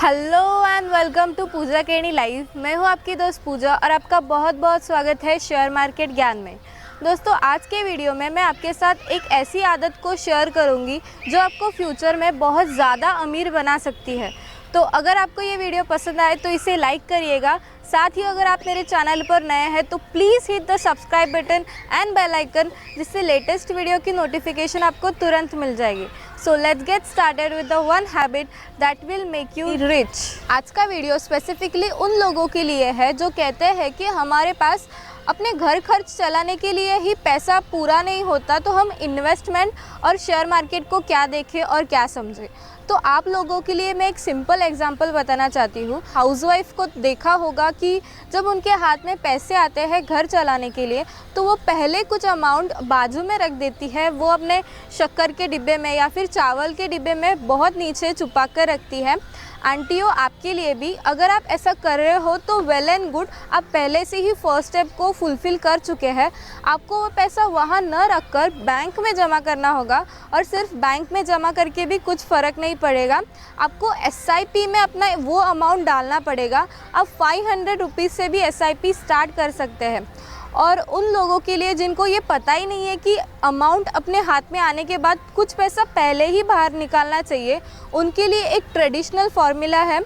Hello and welcome to पूजा केनी live. मैं हूं आपकी दोस्त पूजा और आपका बहुत बहुत स्वागत है शेयर मार्केट ज्ञान में। दोस्तों, आज के वीडियो में मैं आपके साथ एक ऐसी आदत को शेयर करूंगी जो आपको फ्यूचर में बहुत ज़्यादा अमीर बना सकती है। तो अगर आपको ये वीडियो पसंद आए तो इसे लाइक करिएगा। साथ ही अगर आप मेरे चैनल पर नए हैं तो please hit the subscribe button and bell icon, जिससे लेटेस्ट वीडियो की नोटिफिकेशन आपको तुरंत मिल जाएगी। So let's get started with the one habit that will make you rich. आज का वीडियो स्पेसिफिकली उन लोगों के लिए है जो कहते हैं कि हमारे पास अपने घर खर्च चलाने के लिए ही पैसा पूरा नहीं होता, तो हम इन्वेस्टमेंट और शेयर मार्केट को क्या देखें और क्या समझें। तो आप लोगों के लिए मैं एक सिंपल एग्जांपल बताना चाहती हूँ। हाउसवाइफ को देखा होगा कि जब उनके हाथ में पैसे आते हैं घर चलाने के लिए, तो वो पहले कुछ अमाउंट बाजू में रख देती है। वो अपने शक्कर के डिब्बे में या फिर चावल के डिब्बे में बहुत नीचे छुपा कर रखती है। आंटियों, आपके लिए भी अगर आप ऐसा कर रहे हो तो वेल एंड गुड, आप पहले से ही फर्स्ट स्टेप को फुलफ़िल कर चुके हैं। आपको वो पैसा वहाँ न रखकर बैंक में जमा करना होगा, और सिर्फ बैंक में जमा करके भी कुछ फ़र्क नहीं पड़ेगा। आपको SIP में अपना वो अमाउंट डालना पड़ेगा। आप 500 रुपीज़ से भी SIP स्टार्ट कर सकते हैं। और उन लोगों के लिए जिनको ये पता ही नहीं है कि अमाउंट अपने हाथ में आने के बाद कुछ पैसा पहले ही बाहर निकालना चाहिए, उनके लिए एक ट्रेडिशनल फार्मूला है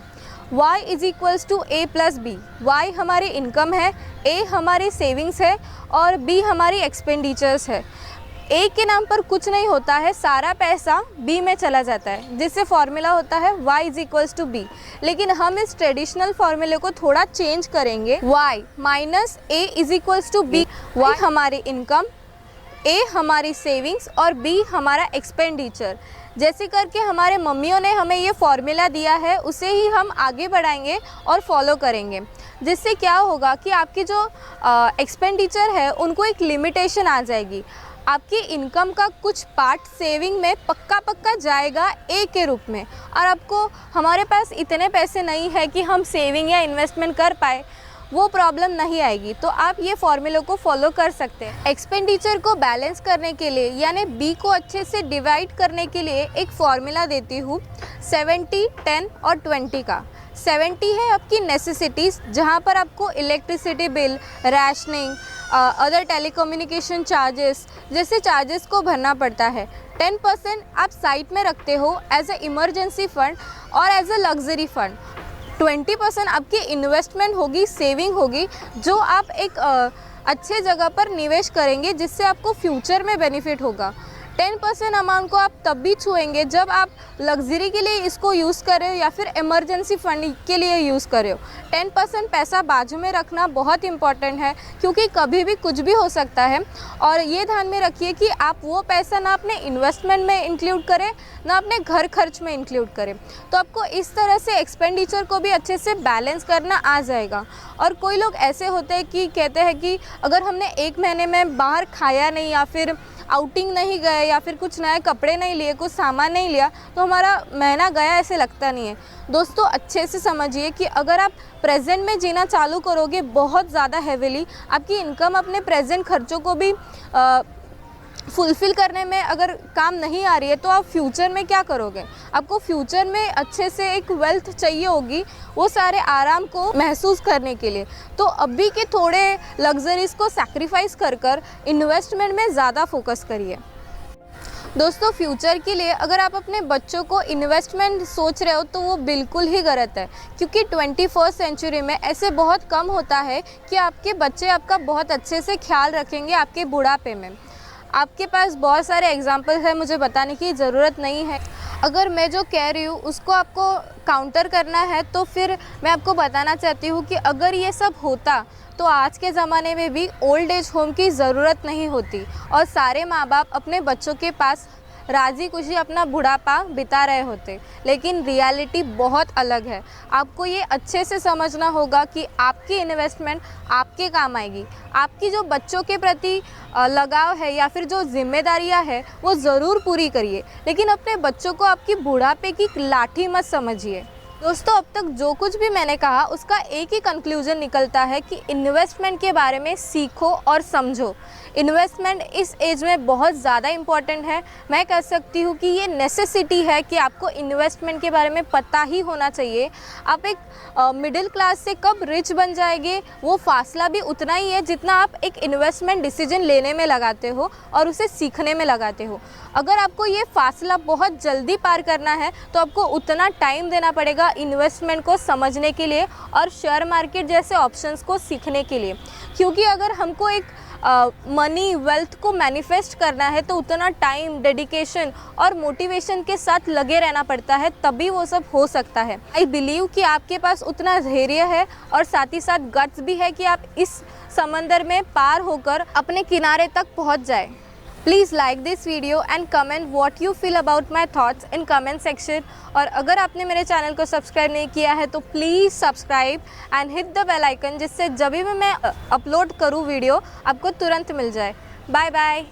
Y = A + B। Y हमारी इनकम है, A हमारी सेविंग्स है और B हमारी एक्सपेंडिचर्स है। A के नाम पर कुछ नहीं होता है, सारा पैसा B में चला जाता है, जिससे फार्मूला होता है Y = B। लेकिन हम इस ट्रेडिशनल फार्मूले को थोड़ा चेंज करेंगे। Y - A = B। Y हमारी इनकम, A हमारी सेविंग्स और B हमारा एक्सपेंडिचर। जैसे करके हमारे मम्मियों ने हमें ये फार्मूला दिया है, उसे ही हम आगे बढ़ाएंगे और फॉलो करेंगे। जिससे क्या होगा कि आपकी जो एक्सपेंडिचर है उनको एक लिमिटेशन आ जाएगी। आपकी इनकम का कुछ पार्ट सेविंग में पक्का जाएगा A के रूप में, और आपको हमारे पास इतने पैसे नहीं है कि हम सेविंग या इन्वेस्टमेंट कर पाए, वो प्रॉब्लम नहीं आएगी। तो आप ये फार्मूले को फॉलो कर सकते हैं। एक्सपेंडिचर को बैलेंस करने के लिए यानी B को अच्छे से डिवाइड करने के लिए एक फार्मूला देती हूँ 70, 10 और 20 का। 70 है आपकी नेसेसिटीज़, जहाँ पर आपको electricity bill, rationing, other telecommunication charges जैसे चार्जेस को भरना पड़ता है। 10% आप साइड में रखते हो एज ए इमरजेंसी फंड और एज ए लग्जरी फंड। 20% आपकी इन्वेस्टमेंट होगी, सेविंग होगी, जो आप एक अच्छे जगह पर निवेश करेंगे जिससे आपको फ्यूचर में बेनिफिट होगा। 10% अमाउंट को आप तब भी छुएंगे जब आप लग्जरी के लिए इसको यूज़ कर रहे हो या फिर इमरजेंसी फंड के लिए यूज़ कर रहे हो। 10% पैसा बाजू में रखना बहुत इंपॉर्टेंट है, क्योंकि कभी भी कुछ भी हो सकता है। और ये ध्यान में रखिए कि आप वो पैसा ना अपने इन्वेस्टमेंट में इंक्लूड करें, ना अपने घर खर्च में इंक्लूड करें। तो आपको इस तरह से एक्सपेंडिचर को भी अच्छे से बैलेंस करना आ जाएगा। और कोई लोग ऐसे होते हैं कि कहते हैं कि अगर हमने एक महीने में बाहर खाया नहीं या फिर आउटिंग नहीं गए या फिर कुछ नए कपड़े नहीं लिए, कुछ सामान नहीं लिया, तो हमारा महीना गया ऐसे लगता नहीं है। दोस्तों, अच्छे से समझिए कि अगर आप प्रेजेंट में जीना चालू करोगे बहुत ज़्यादा हेविली, आपकी इनकम अपने प्रेजेंट खर्चों को भी फुलफ़िल करने में अगर काम नहीं आ रही है, तो आप फ्यूचर में क्या करोगे। आपको फ्यूचर में अच्छे से एक वेल्थ चाहिए होगी, वो सारे आराम को महसूस करने के लिए। तो अभी के थोड़े लग्जरीज को सैक्रिफाइस कर इन्वेस्टमेंट में ज़्यादा फोकस करिए। दोस्तों, फ्यूचर के लिए अगर आप अपने बच्चों को इन्वेस्टमेंट सोच रहे हो तो वो बिल्कुल ही गलत है, क्योंकि 21st सेंचुरी में ऐसे बहुत कम होता है कि आपके बच्चे आपका बहुत अच्छे से ख्याल रखेंगे आपके बुढ़ापे में। आपके पास बहुत सारे एग्जाम्पल्स हैं, मुझे बताने की ज़रूरत नहीं है। अगर मैं जो कह रही हूँ उसको आपको काउंटर करना है तो फिर मैं आपको बताना चाहती हूँ कि अगर ये सब होता तो आज के ज़माने में भी ओल्ड एज होम की ज़रूरत नहीं होती और सारे माँ बाप अपने बच्चों के पास राजी खुशी अपना बुढ़ापा बिता रहे होते। लेकिन रियलिटी बहुत अलग है। आपको ये अच्छे से समझना होगा कि आपकी इन्वेस्टमेंट आपके काम आएगी। आपकी जो बच्चों के प्रति लगाव है या फिर जो जिम्मेदारियां है वो ज़रूर पूरी करिए, लेकिन अपने बच्चों को आपकी बुढ़ापे की लाठी मत समझिए। दोस्तों, अब तक जो कुछ भी मैंने कहा उसका एक ही कंक्लूजन निकलता है कि इन्वेस्टमेंट के बारे में सीखो और समझो। इन्वेस्टमेंट इस एज में बहुत ज़्यादा इम्पॉर्टेंट है। मैं कह सकती हूँ कि ये नेसेसिटी है कि आपको इन्वेस्टमेंट के बारे में पता ही होना चाहिए। आप एक मिडिल क्लास से कब रिच बन जाएंगे वो फासला भी उतना ही है जितना आप एक इन्वेस्टमेंट डिसीजन लेने में लगाते हो और उसे सीखने में लगाते हो। अगर आपको ये फासला बहुत जल्दी पार करना है तो आपको उतना टाइम देना पड़ेगा इन्वेस्टमेंट को समझने के लिए और शेयर मार्केट जैसे ऑप्शंस को सीखने के लिए। क्योंकि अगर हमको एक मनी वेल्थ को मैनिफेस्ट करना है तो उतना टाइम, डेडिकेशन और मोटिवेशन के साथ लगे रहना पड़ता है, तभी वो सब हो सकता है। आई बिलीव कि आपके पास उतना धैर्य है और साथ ही साथ गट्स भी है कि आप इस समंदर में पार होकर अपने किनारे तक पहुंच जाए। Please like this video and comment what you feel about my thoughts in comment section. और अगर आपने मेरे चैनल को सब्सक्राइब नहीं किया है तो please subscribe and hit the bell icon, जिससे जब भी मैं अपलोड करूँ वीडियो आपको तुरंत मिल जाए। Bye bye.